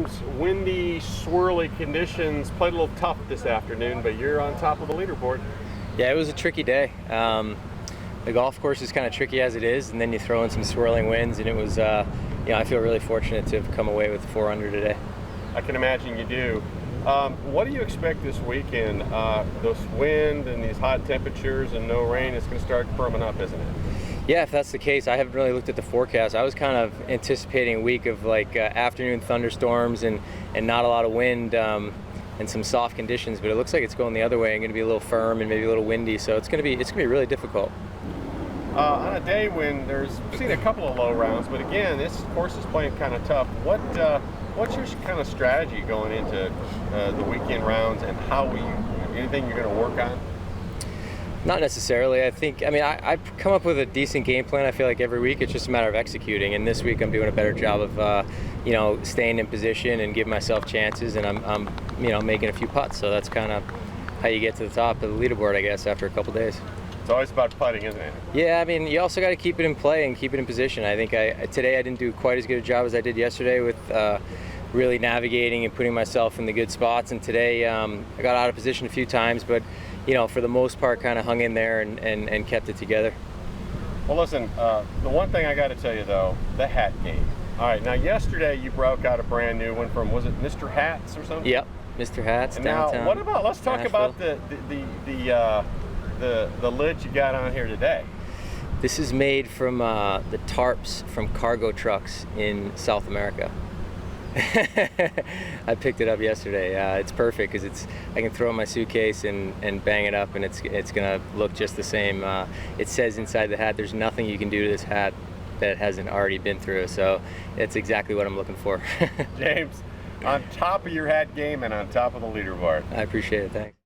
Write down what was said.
James, windy, swirly conditions played a little tough this afternoon, but you're on top of the leaderboard. Yeah, it was a tricky day. The golf course is kind of tricky as it is, and then you throw in some swirling winds, and it was, I feel really fortunate to have come away with 4 under today. I can imagine you do. What do you expect this weekend? This wind and these hot temperatures and no rain, it's going to start firming up, isn't it? Yeah, if that's the case, I haven't really looked at the forecast. I was kind of anticipating a week of afternoon thunderstorms and not a lot of wind and some soft conditions, but it looks like it's going the other way and going to be a little firm and maybe a little windy, so it's going to be really difficult. On a day when we've seen a couple of low rounds, but again, this course is playing kind of tough. What's your kind of strategy going into the weekend rounds, and anything you're going to work on? Not necessarily. I've come up with a decent game plan. I feel like every week it's just a matter of executing, and this week I'm doing a better job of staying in position and giving myself chances, and I'm making a few putts. So that's kind of how you get to the top of the leaderboard, I guess, after a couple days. It's always about putting, isn't it? Yeah, you also got to keep it in play and keep it in position. I think today I didn't do quite as good a job as I did yesterday with really navigating and putting myself in the good spots, and today I got out of position a few times, but for the most part kind of hung in there and kept it together. Well, listen, the one thing I got to tell you though, the hat game. All right, now yesterday you broke out a brand new one from, was it Mr. Hats or something? Yep, Mr. Hats and downtown. Now, let's talk Nashville. about the lid you got on here today. This is made from the tarps from cargo trucks in South America. I picked it up yesterday. It's perfect because I can throw it in my suitcase and bang it up, and it's gonna look just the same. It says inside the hat, there's nothing you can do to this hat that it hasn't already been through. So it's exactly what I'm looking for. James, on top of your hat game and on top of the leaderboard. I appreciate it. Thanks.